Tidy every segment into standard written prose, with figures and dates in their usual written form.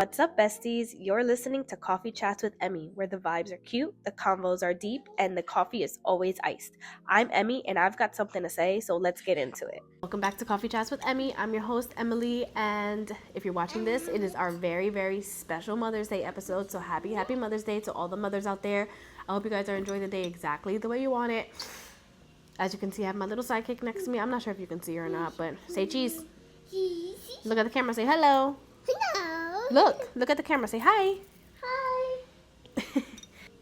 What's up, besties? You're listening to Coffee Chats with Emmy, where the vibes are cute, the convos are deep, and the coffee is always iced. I'm Emmy, and I've got something to say, so let's get into it. Welcome back to Coffee Chats with Emmy. I'm your host, Emily, and if you're watching this, it is our very, very special Mother's Day episode, so happy Mother's Day to all the mothers out there. I hope you guys are enjoying the day exactly the way you want it. As you can see, I have my little sidekick next to me. I'm not sure if you can see her or not, but say cheese. Look at the camera, say hello. Hello. Look at the camera. Say hi. Hi.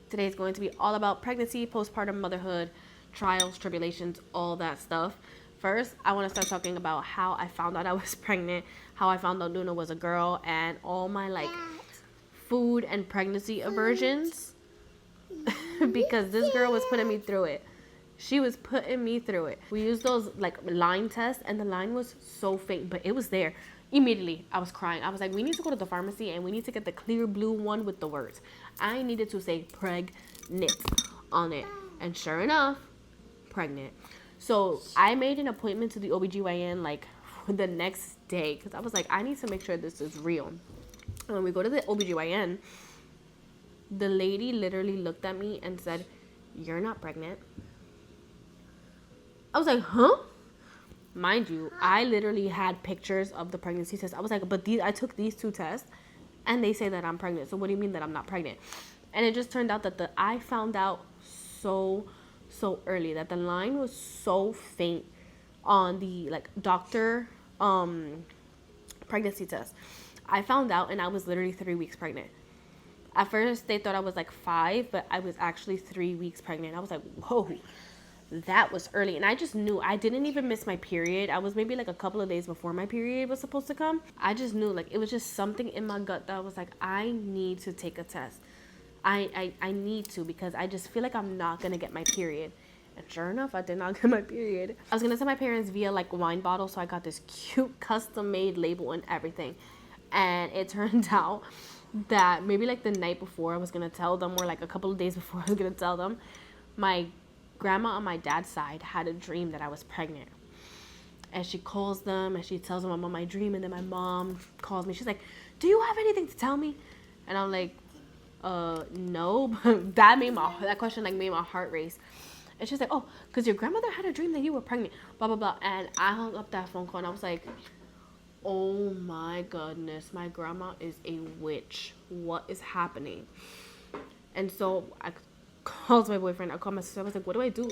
Today is going to be all about pregnancy, postpartum, motherhood, trials, tribulations, all that stuff. First, I want to start talking about how I found out I was pregnant, how I found out Luna was a girl, and all my food and pregnancy aversions. Because this girl was putting me through it. She was putting me through it. We used those line tests, and the line was so fake, but it was there. Immediately, I was crying. I was like, we need to go to the pharmacy and we need to get the clear blue one with the words. I needed to say pregnant on it. And sure enough, pregnant. So I made an appointment to the OBGYN the next day because I was like, I need to make sure this is real. And when we go to the OBGYN, the lady literally looked at me and said, "You're not pregnant." I was like, huh? Mind you, I literally had pictures of the pregnancy test. I was like, but I took these two tests and they say that I'm pregnant. So what do you mean that I'm not pregnant? And it just turned out that I found out so early that the line was so faint on the doctor pregnancy test. I found out and I was literally 3 weeks pregnant. At first they thought I was 5, but I was actually 3 weeks pregnant. I was like, whoa. That was early, and I just knew. I didn't even miss my period. I was maybe a couple of days before my period was supposed to come. I just knew it was just something in my gut that was I need to take a test. I need to, because I just feel like I'm not gonna get my period. And sure enough, I did not get my period. I was gonna send my parents via wine bottle, so I got this cute custom made label and everything. And it turned out that maybe the night before I was gonna tell them, or a couple of days before I was gonna tell them, my grandma on my dad's side had a dream that I was pregnant. And she calls them and she tells them about my dream, and then my mom calls me. She's like, "Do you have anything to tell me?" And I'm like, no. That question made my heart race. And she's like, "Oh, because your grandmother had a dream that you were pregnant, blah blah blah." And I hung up that phone call and I was like, oh my goodness, my grandma is a witch. What is happening? And so I called my boyfriend. I called my sister. I was like, what do I do?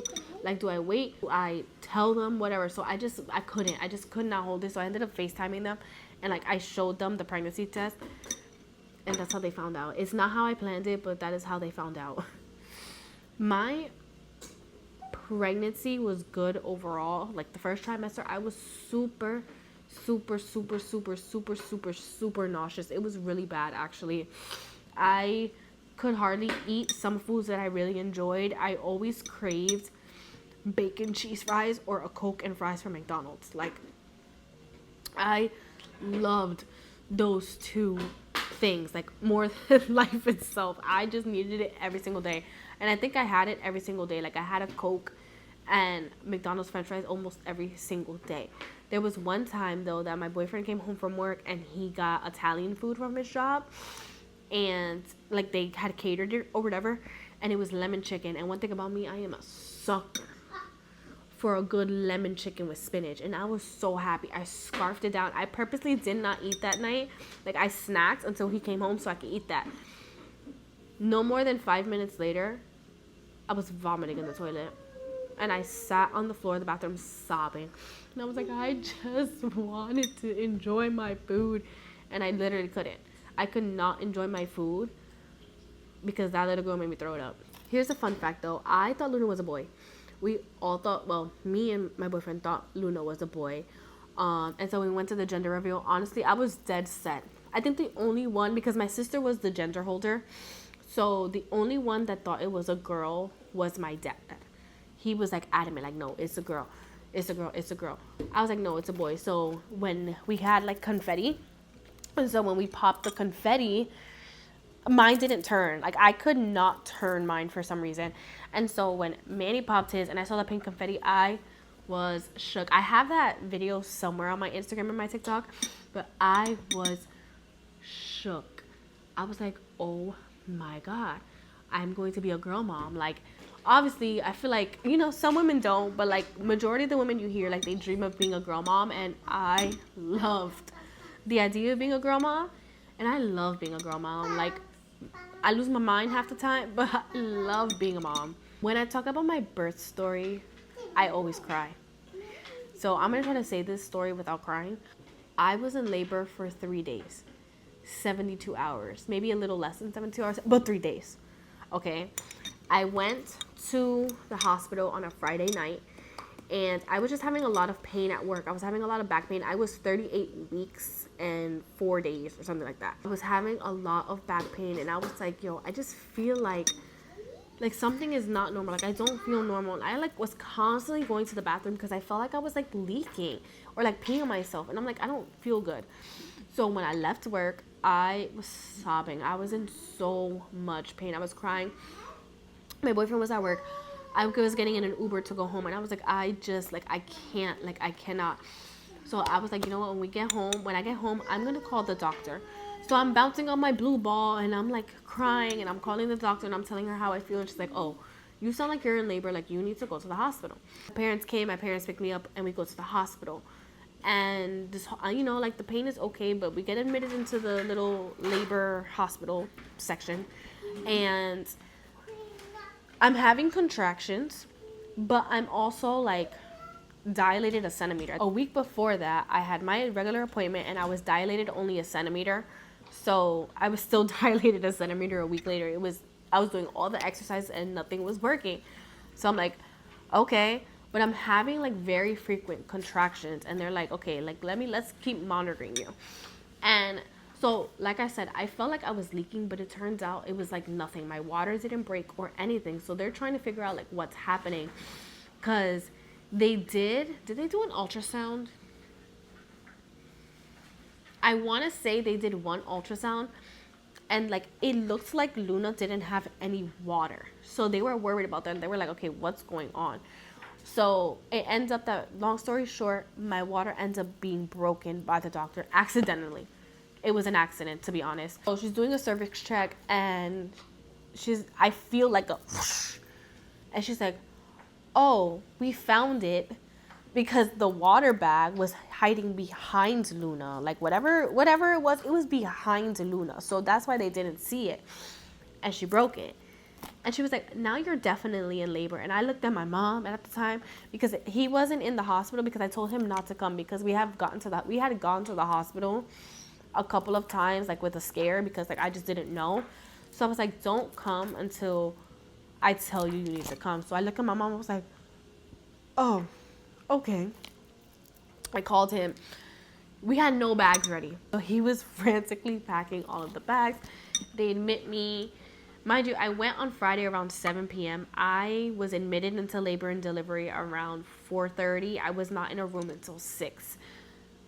Do I wait? Do I tell them? Whatever. So I just could not hold it. So I ended up FaceTiming them, and I showed them the pregnancy test, and that's how they found out. It's not how I planned it, but that is how they found out. My pregnancy was good overall. The first trimester, I was super nauseous. It was really bad, actually. I could hardly eat some foods that I really enjoyed. I always craved bacon cheese fries or a Coke and fries from McDonald's. I loved those two things more than life itself. I just needed it every single day, and I think I had it every single day. I had a Coke and McDonald's french fries almost every single day. There was one time though that my boyfriend came home from work and he got Italian food from his job, and they had catered it or whatever, and it was lemon chicken. And one thing about me, I am a sucker for a good lemon chicken with spinach, and I was so happy. I scarfed it down. I purposely did not eat that night. I snacked until he came home so I could eat that. No more than 5 minutes later, I was vomiting in the toilet, and I sat on the floor of the bathroom sobbing, and I was like, I just wanted to enjoy my food, and I literally couldn't. I could not enjoy my food because that little girl made me throw it up. Here's a fun fact though. I thought Luna was a boy. We all thought, well, me and my boyfriend thought Luna was a boy. And so we went to the gender reveal. Honestly, I was dead set. I think the only one, because my sister was the gender holder, so the only one that thought it was a girl was my dad. He was adamant, no, it's a girl. It's a girl. It's a girl. I was like, no, it's a boy. So when we had confetti, and so when we popped the confetti, mine didn't turn. I could not turn mine for some reason. And so when Manny popped his and I saw the pink confetti, I was shook. I have that video somewhere on my Instagram and my TikTok, but I was shook. I was like, oh my God, I'm going to be a girl mom. Like, obviously, I feel like, some women don't, but like, majority of the women you hear, like, they dream of being a girl mom. And I loved the idea of being a girl mom. And I love being a girl mom. Like, I lose my mind half the time, but I love being a mom. When I talk about my birth story, I always cry. So I'm going to try to say this story without crying. I was in labor for 3 days, 72 hours, maybe a little less than 72 hours, but 3 days. Okay. I went to the hospital on a Friday night, and I was just having a lot of pain at work. I was having a lot of back pain. I was 38 weeks and 4 days or something like that. I was having a lot of back pain, and I was like, yo, I just feel like something is not normal. Like, I don't feel normal. And I like was constantly going to the bathroom because I felt like I was like leaking or like peeing on myself. And I'm like, I don't feel good. So when I left work, I was sobbing. I was in so much pain. I was crying. My boyfriend was at work. I was getting in an Uber to go home. And I was like, I can't, I cannot. So I was like, you know what, when I get home, I'm going to call the doctor. So I'm bouncing on my blue ball, and I'm like crying, and I'm calling the doctor, and I'm telling her how I feel. And she's like, oh, you sound like you're in labor. Like, you need to go to the hospital. My parents came, my parents picked me up, and we go to the hospital. And this, like, the pain is okay, but we get admitted into the little labor hospital section. And I'm having contractions, but I'm also like dilated a centimeter. A week before that, I had my regular appointment, and I was dilated only a centimeter. So I was still dilated a centimeter a week later. I was doing all the exercise and nothing was working. So I'm like, okay, but I'm having like very frequent contractions, and they're like, okay, like let's keep monitoring you. And so, like I said, I felt like I was leaking, but it turns out it was like nothing. My water didn't break or anything. So they're trying to figure out like what's happening, because did they do an ultrasound? I want to say they did one ultrasound, and like it looked like Luna didn't have any water. So they were worried about that. They were like, okay, what's going on? So it ends up that, long story short, my water ends up being broken by the doctor accidentally. It was an accident, to be honest. So she's doing a cervix check, and I feel like a whoosh, and she's like, oh, we found it because the water bag was hiding behind Luna. Like, whatever it was behind Luna. So that's why they didn't see it. And she broke it. And she was like, now you're definitely in labor. And I looked at my mom at the time, because he wasn't in the hospital, because I told him not to come, because we had gone to the hospital a couple of times, like with a scare, because like I just didn't know. So I was like, don't come until I tell you need to come. So I looked at my mom and was like, oh, okay. I called him. We had no bags ready. So he was frantically packing all of the bags. They admit me. Mind you, I went on Friday around 7 p.m. I was admitted into labor and delivery around 4:30. I was not in a room until 6.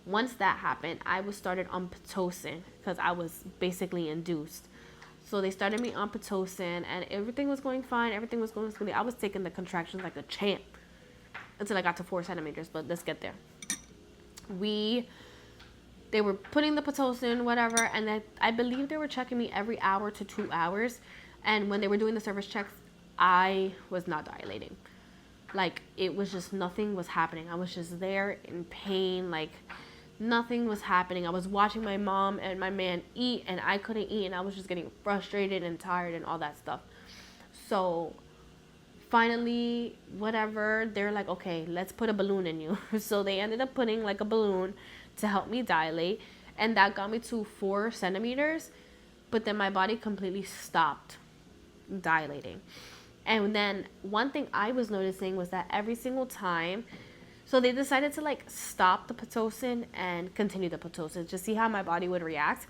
Once that happened, I was started on Pitocin because I was basically induced. So they started me on Pitocin, and everything was going fine. Everything was going smoothly. I was taking the contractions like a champ until I got to 4 centimeters, but let's get there. They were putting the Pitocin, whatever, and I believe they were checking me every hour to 2 hours. And when they were doing the service checks, I was not dilating. Like, it was just, nothing was happening. I was just there in pain, like nothing was happening. I was watching my mom and my man eat, and I couldn't eat, and I was just getting frustrated and tired and all that stuff. So finally, whatever, they're like, okay, let's put a balloon in you. So they ended up putting like a balloon to help me dilate, and that got me to 4 centimeters, but then my body completely stopped dilating. And then one thing I was noticing was that every single time, so they decided to like stop the Pitocin and continue the Pitocin to see how my body would react.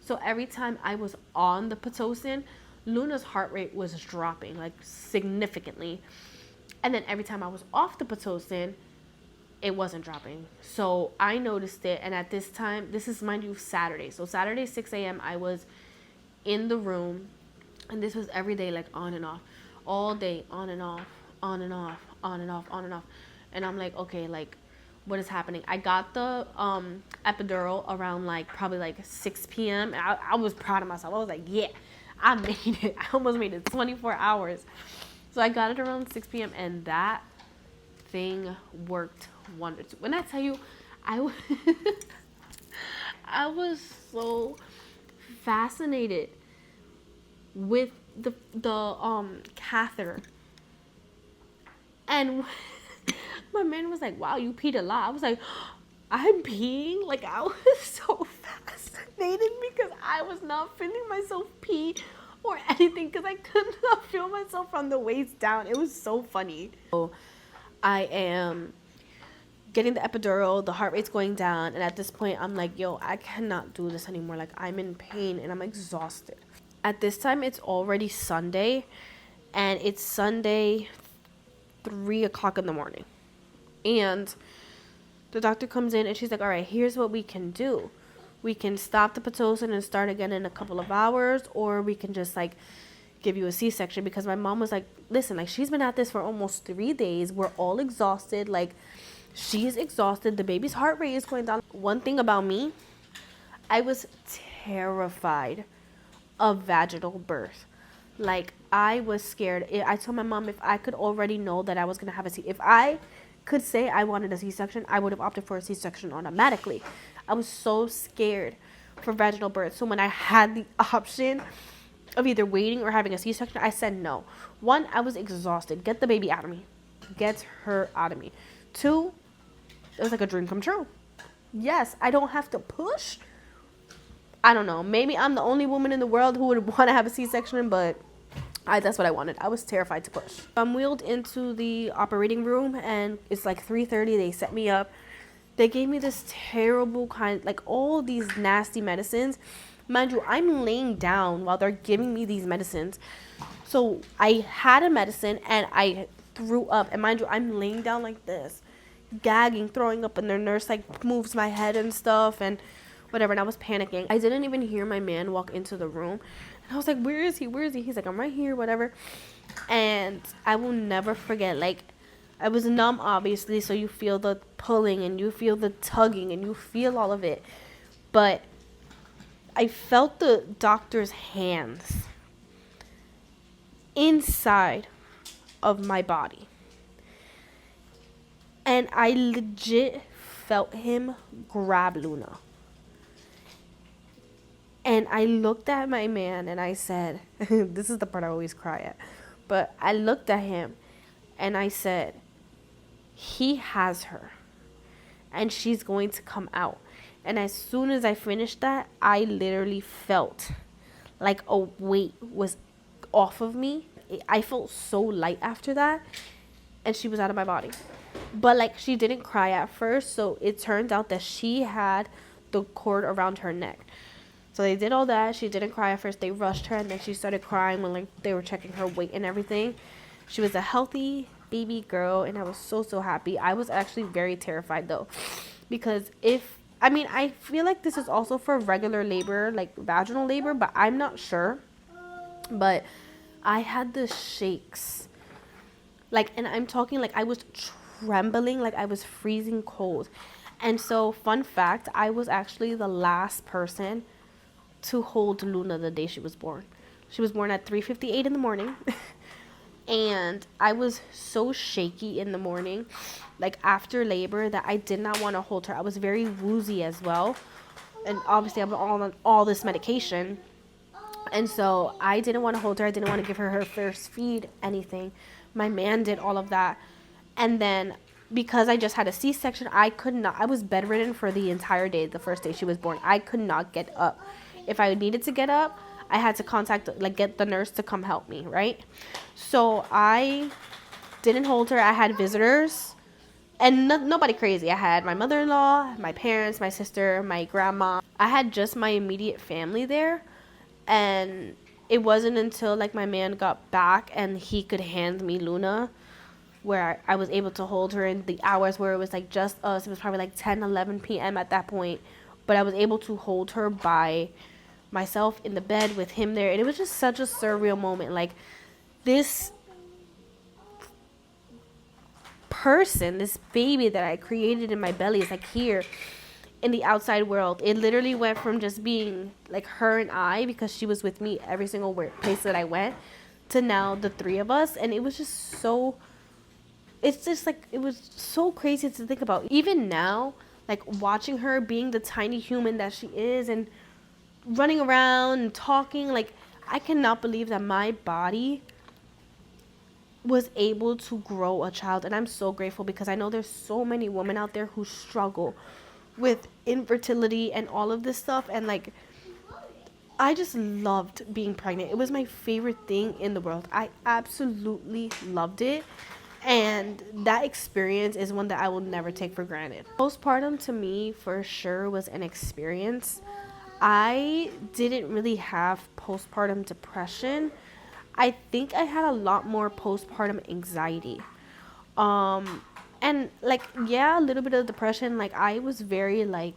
So every time I was on the Pitocin, Luna's heart rate was dropping like significantly. And then every time I was off the Pitocin, it wasn't dropping. So I noticed it. And at this time, this is, mind you, Saturday. So Saturday, 6 a.m., I was in the room. And this was every day, like on and off. All day, on and off, on and off, on and off, on and off. And I'm like, okay, like, what is happening. I got the epidural around like probably like 6 p.m. And I was proud of myself. I was like, yeah, I made it. I almost made it 24 hours. So I got it around 6 p.m. and that thing worked wonders. When I tell you, I was so fascinated with the catheter. And my man was like, wow, you peed a lot. I was like, I'm peeing? Like, I was so fascinated because I was not feeling myself pee or anything because I could not feel myself from the waist down. It was so funny. So I am getting the epidural, the heart rate's going down, and at this point, I'm like, yo, I cannot do this anymore. Like, I'm in pain and I'm exhausted. At this time, it's already Sunday, and it's Sunday 3 o'clock in the morning. And the doctor comes in and she's like, all right, here's what we can do. We can stop the Pitocin and start again in a couple of hours, or we can just like give you a C-section, because my mom was like, listen, like she's been at this for almost 3 days. We're all exhausted. Like she's exhausted. The baby's heart rate is going down. One thing about me, I was terrified of vaginal birth. Like I was scared. I told my mom if I could already know that I was going to have a C, if I could say I wanted a C-section, I would have opted for a C-section automatically. I was so scared for vaginal birth. So when I had the option of either waiting or having a C-section, I said no. 1, I was exhausted. Get the baby out of me. Get her out of me. 2, it was like a dream come true. Yes, I don't have to push. I don't know. Maybe I'm the only woman in the world who would want to have a C-section, but that's what I wanted. I was terrified to push. I'm wheeled into the operating room, and it's like 3:30. They set me up. They gave me this terrible like all these nasty medicines. Mind you, I'm laying down while they're giving me these medicines. So I had a medicine and I threw up. And mind you, I'm laying down like this, gagging, throwing up, and their nurse like moves my head and stuff and whatever. And I was panicking. I didn't even hear my man walk into the room. And I was like, where is he? Where is he? He's like, I'm right here, whatever. And I will never forget, like, I was numb, obviously, so you feel the pulling and you feel the tugging and you feel all of it. But I felt the doctor's hands inside of my body. And I legit felt him grab Luna. And I looked at my man and I said, this is the part I always cry at. But I looked at him and I said, he has her and she's going to come out. And as soon as I finished that, I literally felt like a weight was off of me. I felt so light after that, and she was out of my body. But like, she didn't cry at first, so it turned out that she had the cord around her neck. So they did all that. She didn't cry at first. They rushed her, and then she started crying when like they were checking her weight and everything. She was a healthy baby girl, and I was so happy. I was actually very terrified though, because I feel like this is also for regular labor, like vaginal labor, but I'm not sure. But I had the shakes, like, and I'm talking like I was trembling, like I was freezing cold. And so, fun fact, I was actually the last person to hold Luna the day she was born. She was born at 3:58 in the morning. And I was so shaky in the morning, like after labor, that I did not want to hold her. I was very woozy as well. And obviously I'm on all this medication. And so I didn't want to hold her. I didn't want to give her first feed, anything. My man did all of that. And then because I just had a C-section, I was bedridden for the entire day, the first day she was born. I could not get up. If I needed to get up, I had to get the nurse to come help me, right? So I didn't hold her. I had visitors, and nobody crazy. I had my mother-in-law, my parents, my sister, my grandma. I had just my immediate family there, and it wasn't until like my man got back and he could hand me Luna where I was able to hold her in the hours where it was like just us. It was probably like 10, 11 p.m. at that point, but I was able to hold her by myself in the bed with him there, and it was just such a surreal moment. Like, this person, this baby that I created in my belly is like here in the outside world. It literally went from just being like her and I, because she was with me every single place that I went, to now the three of us. And it was just so, it's just like, it was so crazy to think about. Even now, like watching her being the tiny human that she is and running around and talking, like I cannot believe that my body was able to grow a child. And I'm so grateful, because I know there's so many women out there who struggle with infertility and all of this stuff. And like, I just loved being pregnant. It was my favorite thing in the world. I absolutely loved it. And that experience is one that I will never take for granted. Postpartum to me for sure was an experience. I didn't really have postpartum depression. I think I had a lot more postpartum anxiety. And like, yeah, a little bit of depression. Like I was very like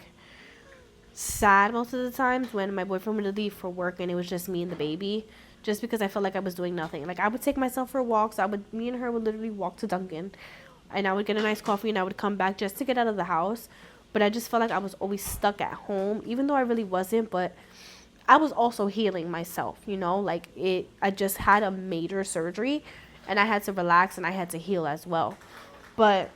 sad most of the times when my boyfriend would leave for work and it was just me and the baby, just because I felt like I was doing nothing. Like I would take myself for walks. Me and her would literally walk to Dunkin', and I would get a nice coffee and I would come back just to get out of the house. But I just felt like I was always stuck at home, even though I really wasn't. But I was also healing myself, you know, like I just had a major surgery and I had to relax and I had to heal as well. But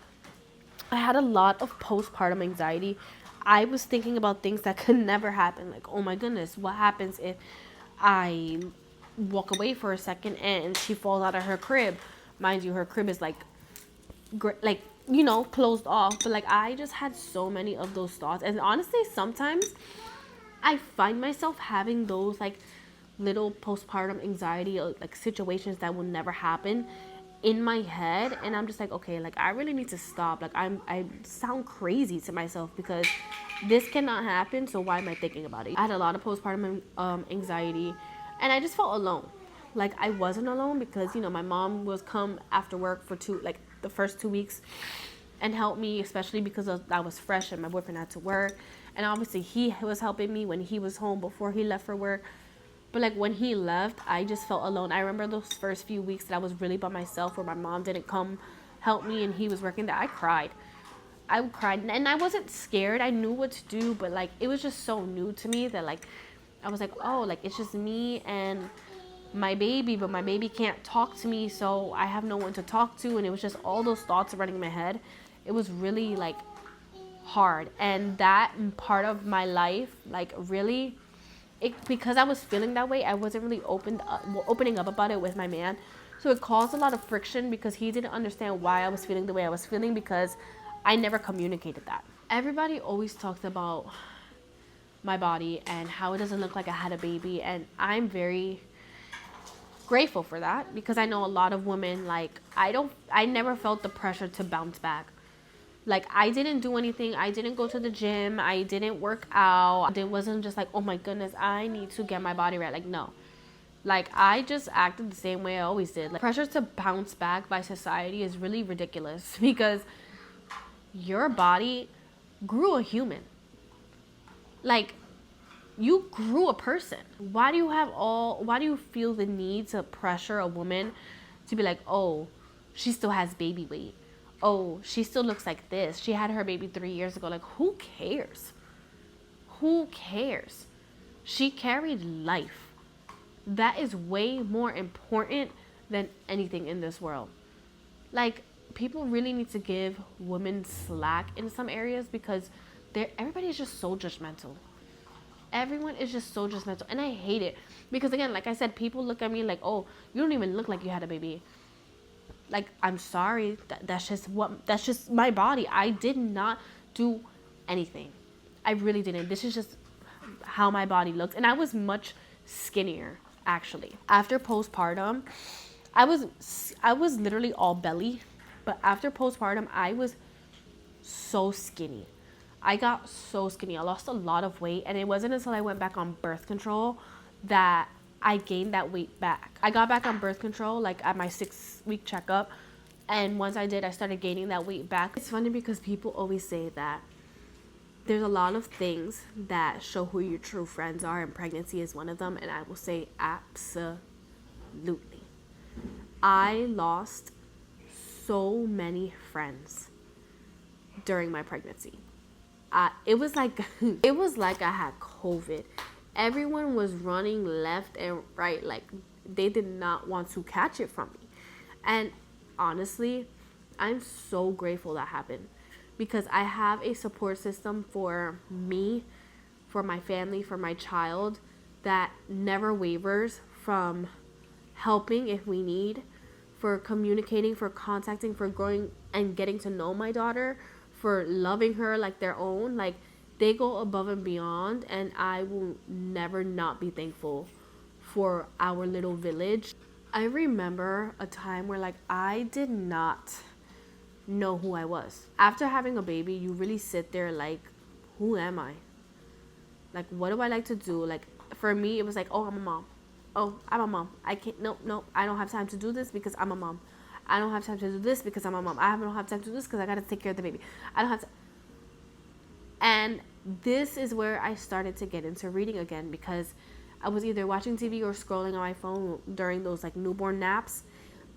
I had a lot of postpartum anxiety. I was thinking about things that could never happen. Like, oh my goodness, what happens if I walk away for a second and she falls out of her crib? Mind you, her crib is like closed off. But like, I just had so many of those thoughts. And honestly, sometimes I find myself having those like little postpartum anxiety, like situations that will never happen in my head. And I'm just like, okay, like I really need to stop. Like I sound crazy to myself, because this cannot happen. So why am I thinking about it? I had a lot of postpartum anxiety, and I just felt alone. Like I wasn't alone, because, you know, my mom was come after work for the first 2 weeks and help me, especially because I was fresh and my boyfriend had to work. And obviously he was helping me when he was home before he left for work. But like when he left, I just felt alone. I remember those first few weeks that I was really by myself, where my mom didn't come help me and he was working there. I cried. And I wasn't scared. I knew what to do, but like it was just so new to me that like I was like, oh, like it's just me and my baby, but my baby can't talk to me, so I have no one to talk to. And it was just all those thoughts running in my head. It was really like hard. And that part of my life, like really, because I was feeling that way, I wasn't really opening up about it with my man. So it caused a lot of friction, because he didn't understand why I was feeling the way I was feeling, because I never communicated that. Everybody always talks about my body and how it doesn't look like I had a baby, and I'm very grateful for that, because I know a lot of women, like I never felt the pressure to bounce back. Like I didn't do anything. I didn't go to the gym. I didn't work out. It wasn't just like, oh my goodness, I need to get my body right. Like, no. Like I just acted the same way I always did. Like pressure to bounce back by society is really ridiculous, because your body grew a human. Like you grew a person. Why do you feel the need to pressure a woman to be like, oh, she still has baby weight? Oh, she still looks like this. She had her baby 3 years ago. Like, who cares? Who cares? She carried life. That is way more important than anything in this world. Like, people really need to give women slack in some areas, because everybody is just so judgmental. Everyone is just so judgmental. And I hate it. Because again, like I said, people look at me like, oh, you don't even look like you had a baby. Like, I'm sorry, that's just my body. I did not do anything. I really didn't. This is just how my body looked. And I was much skinnier, actually. After postpartum, I was literally all belly. But after postpartum, I was so skinny. I got so skinny. I lost a lot of weight. And it wasn't until I went back on birth control that I gained that weight back. I got back on birth control like at my 6-week checkup, and once I did, I started gaining that weight back. It's funny because people always say that there's a lot of things that show who your true friends are, and pregnancy is one of them, and I will say absolutely. I lost so many friends during my pregnancy. It was like it was like I had COVID. Everyone was running left and right, like they did not want to catch it from me. And honestly, I'm so grateful that happened, because I have a support system for me, for my family, for my child, that never wavers from helping if we need, for communicating, for contacting, for growing and getting to know my daughter, for loving her like their own. Like, they go above and beyond, and I will never not be thankful for our little village. I remember a time where, like, I did not know who I was. After having a baby, you really sit there like, who am I? Like, what do I like to do? Like, for me, it was like, oh, I'm a mom. Oh, I'm a mom. I can't, nope, I don't have time to do this because I'm a mom. I don't have time to do this because I'm a mom. I don't have time to do this because I got to take care of the baby. I don't have to. And this is where I started to get into reading again, because I was either watching TV or scrolling on my phone during those, like, newborn naps.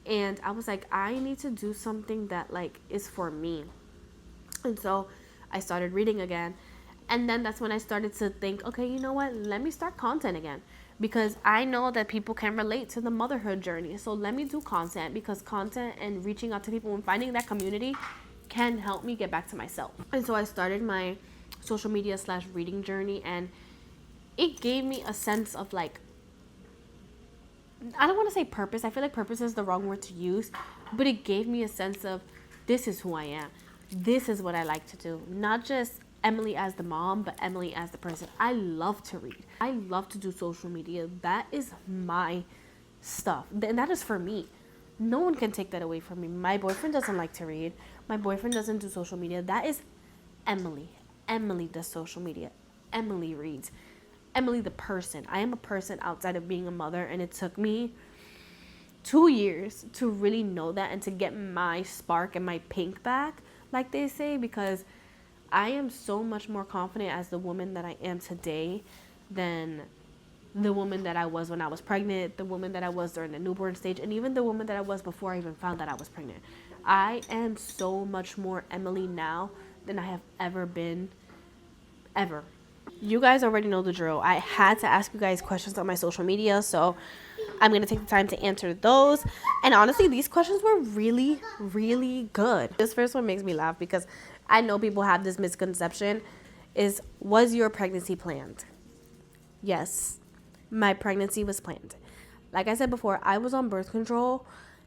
And I was like, I need to do something that, like, is for me. And so I started reading again. And then that's when I started to think, okay, you know what? Let me start content again, because I know that people can relate to the motherhood journey. So let me do content, because content and reaching out to people and finding that community can help me get back to myself. And so I started my social media / reading journey, and it gave me a sense of, like, I don't want to say purpose. I feel like purpose is the wrong word to use, but it gave me a sense of, this is who I am. This is what I like to do. Not just Emily as the mom, but Emily as the person. I love to read. I love to do social media. That is my stuff. And that is for me. No one can take that away from me. My boyfriend doesn't like to read. My boyfriend doesn't do social media. That is Emily. Emily does social media. Emily reads. Emily the person. I am a person outside of being a mother, and it took me 2 years to really know that and to get my spark and my pink back, like they say, because I am so much more confident as the woman that I am today than the woman that I was when I was pregnant, the woman that I was during the newborn stage, and even the woman that I was before I even found that I was pregnant. I am so much more Emily now than I have ever been, ever. You guys already know the drill. I had to ask you guys questions on my social media, so I'm going to take the time to answer those. And honestly, these questions were really, really good. This first one makes me laugh because I know people have this misconception, is, was your pregnancy planned? Yes, my pregnancy was planned. Like I said before, I was on birth control,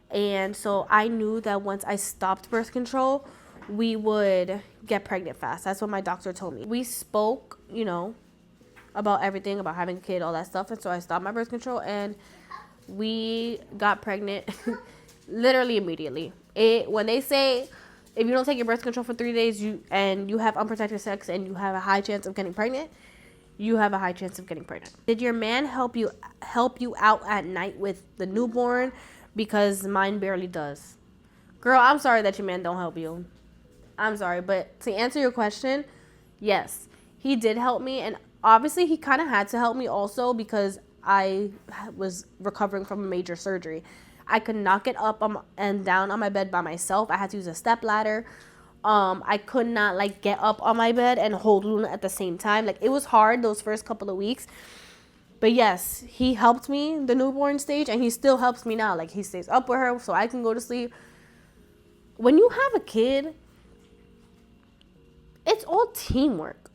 and so I knew that once I stopped birth control, we would get pregnant fast. That's what my doctor told me. We spoke, about everything, about having a kid, all that stuff. And so I stopped my birth control, and we got pregnant literally immediately. When they say, if you don't take your birth control for 3 days, you have unprotected sex and you have a high chance of getting pregnant, you have a high chance of getting pregnant. Did your man help you out at night with the newborn? Because mine barely does. Girl, I'm sorry that your man don't help you. I'm sorry, but to answer your question, yes, he did help me, and obviously he kind of had to help me also because I was recovering from a major surgery. I could not get up and down on my bed by myself. I had to use a step ladder. I could not get up on my bed and hold Luna at the same time. It was hard those first couple of weeks. But yes, he helped me the newborn stage, and he still helps me now. He stays up with her so I can go to sleep. When you have a kid, it's all teamwork.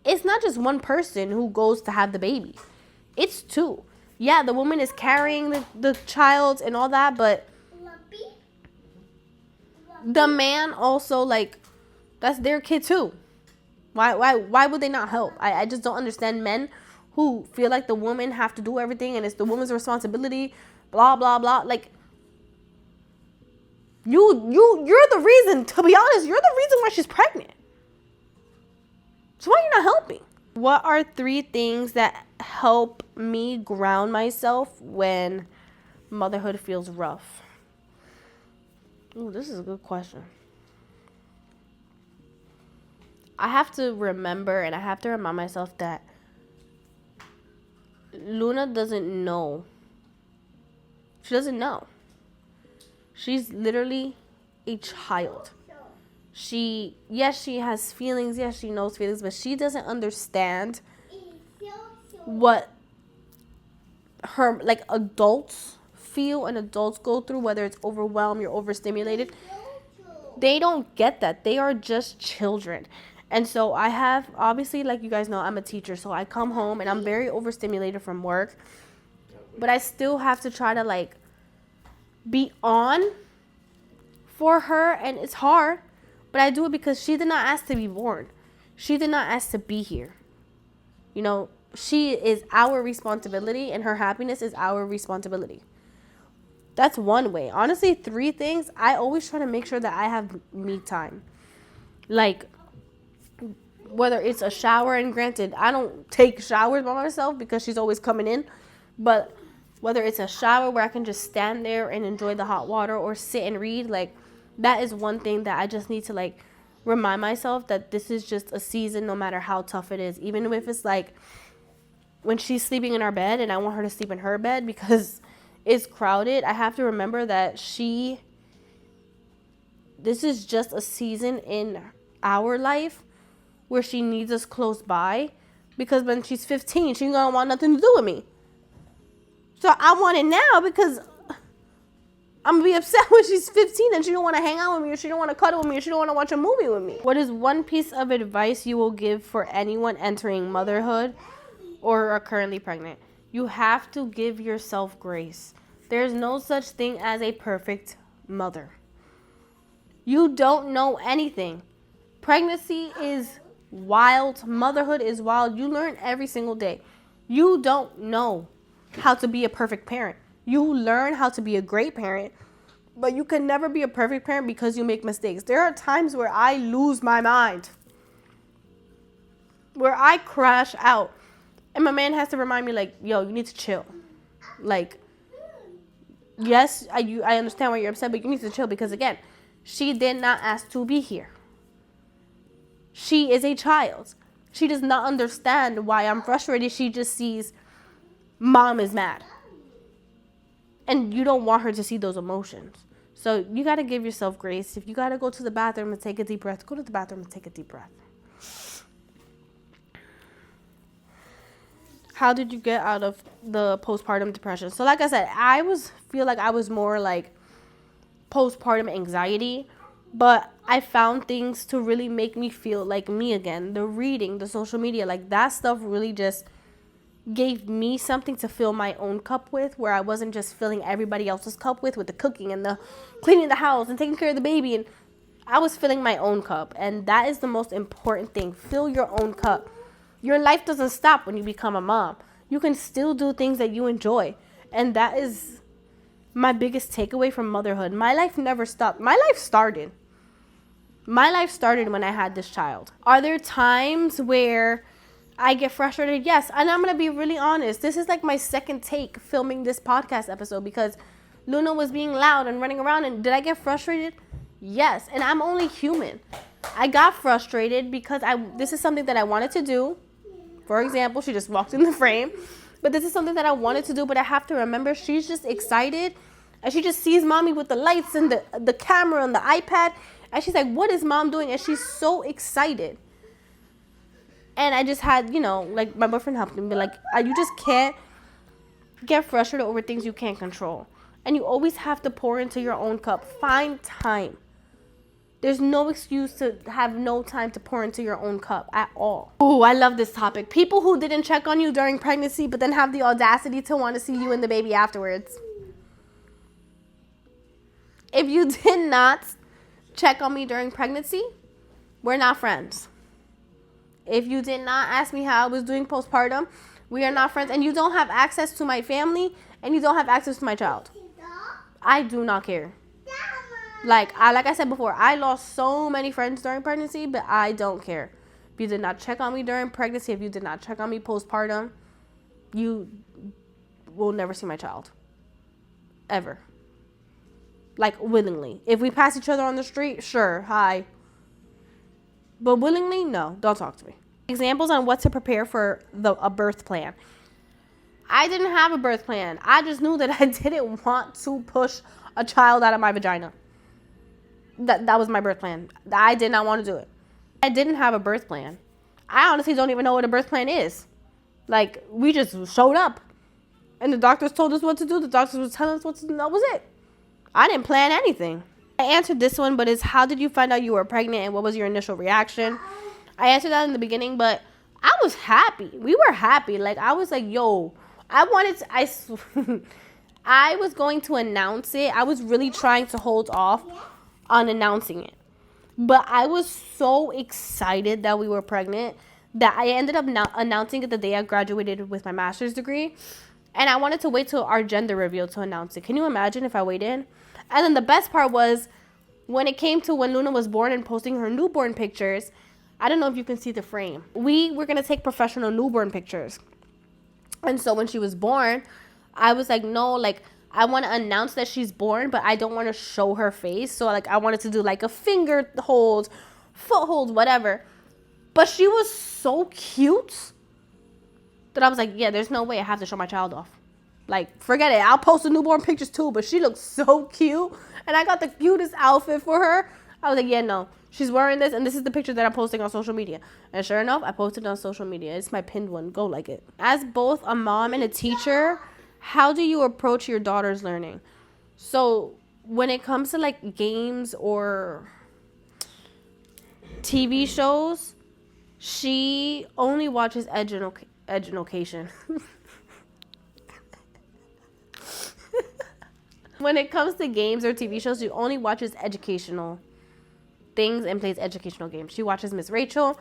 It's not just one person who goes to have the baby. It's two. Yeah, the woman is carrying the child and all that, but the man also, that's their kid too. Why would they not help? I just don't understand men who feel like the woman have to do everything and it's the woman's responsibility, blah, blah, blah. You're the reason, to be honest, you're the reason why she's pregnant. So why are you not helping? What are 3 things that help me ground myself when motherhood feels rough? Ooh, this is a good question. I have to remember and I have to remind myself that Luna doesn't know. She doesn't know. She's literally a child. She has feelings. Yes, she knows feelings, but she doesn't understand what her, like, adults feel and adults go through, whether it's overwhelmed or overstimulated. They don't get that. They are just children. And so I have, obviously, like you guys know, I'm a teacher, so I come home and I'm very overstimulated from work, but I still have to try to, like, be on for her, and it's hard, but I do it because she did not ask to be born. She did not ask to be here. You know, she is our responsibility, and her happiness is our responsibility. That's one way. Honestly, 3 things. I always try to make sure that I have me time. Like, whether it's a shower, and granted, I don't take showers by myself because she's always coming in, but whether it's a shower where I can just stand there and enjoy the hot water or sit and read, like, that is one thing that I just need to, like, remind myself that this is just a season, no matter how tough it is. Even if it's like when she's sleeping in our bed and I want her to sleep in her bed because it's crowded, I have to remember that this is just a season in our life where she needs us close by, because when she's 15, she's gonna want nothing to do with me. So I want it now because I'm gonna be upset when she's 15 and she don't want to hang out with me, or she don't want to cuddle with me, or she don't want to watch a movie with me. What is one piece of advice you will give for anyone entering motherhood or are currently pregnant? You have to give yourself grace. There's no such thing as a perfect mother. You don't know anything. Pregnancy is wild. Motherhood is wild. You learn every single day. You don't know how to be a perfect parent. You learn how to be a great parent, but you can never be a perfect parent because you make mistakes. There are times where I lose my mind, where I crash out, and my man has to remind me, like, yo, you need to chill. Like, yes, I understand why you're upset, but you need to chill because, again, she did not ask to be here. She is a child. She does not understand why I'm frustrated. She just sees mom is mad. And you don't want her to see those emotions. So you got to give yourself grace. If you got to go to the bathroom and take a deep breath, go to the bathroom and take a deep breath. How did you get out of the postpartum depression? So like I said, feel like I was more like postpartum anxiety, but I found things to really make me feel like me again. The reading, the social media, like that stuff really just gave me something to fill my own cup with, where I wasn't just filling everybody else's cup with the cooking and the cleaning the house and taking care of the baby, and I was filling my own cup. And that is the most important thing. Fill your own cup. Your life doesn't stop when you become a mom. You can still do things that you enjoy, and that is my biggest takeaway from motherhood. My life never stopped. My life started when I had this child. Are there times where I get frustrated? Yes. And I'm going to be really honest. This is like my second take filming this podcast episode because Luna was being loud and running around. And did I get frustrated? Yes. And I'm only human. I got frustrated because this is something that I wanted to do. For example, she just walked in the frame. But this is something that I wanted to do. But I have to remember, she's just excited. And she just sees mommy with the lights and the camera and the iPad. And she's like, what is mom doing? And she's so excited. And I just had, like my boyfriend helped me be like, you just can't get frustrated over things you can't control. And you always have to pour into your own cup. Find time. There's no excuse to have no time to pour into your own cup at all. Oh, I love this topic. People who didn't check on you during pregnancy, but then have the audacity to want to see you and the baby afterwards. If you did not check on me during pregnancy, we're not friends. If you did not ask me how I was doing postpartum, we are not friends. And you don't have access to my family, and you don't have access to my child. I do not care. Like I said before, I lost so many friends during pregnancy, but I don't care. If you did not check on me during pregnancy, if you did not check on me postpartum, you will never see my child. Ever. Like, willingly. If we pass each other on the street, sure, hi. But willingly, no, don't talk to me. Examples on what to prepare for a birth plan. I didn't have a birth plan. I just knew that I didn't want to push a child out of my vagina. That was my birth plan. I did not want to do it. I didn't have a birth plan. I honestly don't even know what a birth plan is. Like, we just showed up. And the doctors told us what to do. The doctors were telling us what to do. That was it. I didn't plan anything. I answered this one, but it's how did you find out you were pregnant and what was your initial reaction? I answered that in the beginning, but I was happy. We were happy. Like, I was like, yo, I was going to announce it. I was really trying to hold off on announcing it. But I was so excited that we were pregnant that I ended up announcing it the day I graduated with my master's degree. And I wanted to wait till our gender reveal to announce it. Can you imagine if I waited? And then the best part was when it came to when Luna was born and posting her newborn pictures. I don't know if you can see the frame. We were going to take professional newborn pictures. And so when she was born, I was like, no, like, I want to announce that she's born, but I don't want to show her face. So, like, I wanted to do, like, a finger hold, foot hold, whatever. But she was so cute that I was like, yeah, there's no way I have to show my child off. Like, forget it. I'll post the newborn pictures, too. But she looks so cute. And I got the cutest outfit for her. I was like, yeah, no. She's wearing this, and this is the picture that I'm posting on social media. And sure enough, I posted it on social media. It's my pinned one. Go like it. As both a mom and a teacher, how do you approach your daughter's learning? So when it comes to, like, games or TV shows, she only watches education. When it comes to games or TV shows, she only watches educational things and plays educational games. She watches Miss Rachel,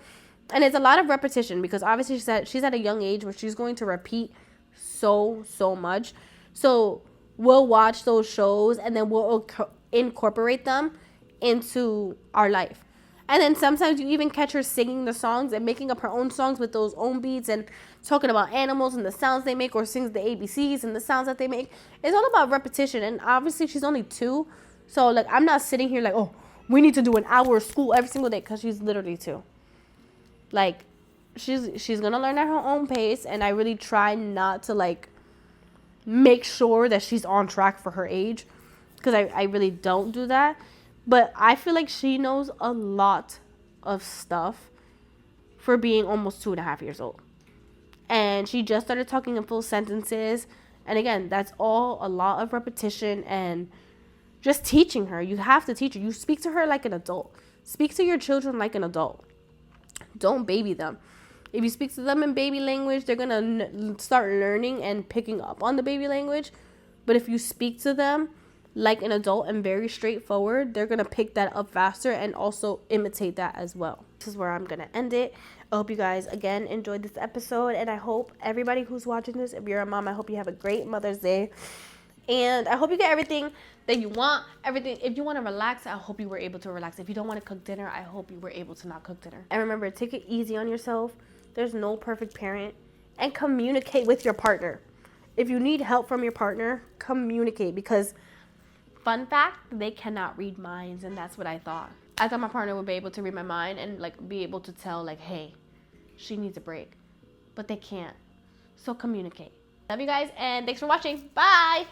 and it's a lot of repetition because obviously she's at a young age where she's going to repeat so much. So we'll watch those shows and then we'll incorporate them into our life. And then sometimes you even catch her singing the songs and making up her own songs with those own beats and talking about animals and the sounds they make, or sings the ABCs and the sounds that they make. It's all about repetition. And obviously she's only 2. So, like, I'm not sitting here like, oh, we need to do an hour of school every single day, because she's literally 2. Like, she's going to learn at her own pace. And I really try not to, like, make sure that she's on track for her age, because I really don't do that. But I feel like she knows a lot of stuff for being almost 2.5 years old. And she just started talking in full sentences. And again, that's all a lot of repetition and just teaching her. You have to teach her. You speak to her like an adult. Speak to your children like an adult. Don't baby them. If you speak to them in baby language, they're going to start learning and picking up on the baby language. But if you speak to them like an adult and very straightforward, they're going to pick that up faster and also imitate that as well. This is where I'm going to end it. I hope you guys, again, enjoyed this episode. And I hope everybody who's watching this, if you're a mom, I hope you have a great Mother's Day. And I hope you get everything that you want. Everything. If you want to relax, I hope you were able to relax. If you don't want to cook dinner, I hope you were able to not cook dinner. And remember, take it easy on yourself. There's no perfect parent. And communicate with your partner. If you need help from your partner, communicate. Because, fun fact, they cannot read minds. And that's what I thought. I thought my partner would be able to read my mind and, like, be able to tell, like, hey, she needs a break. But they can't. So communicate. Love you guys, and thanks for watching. Bye!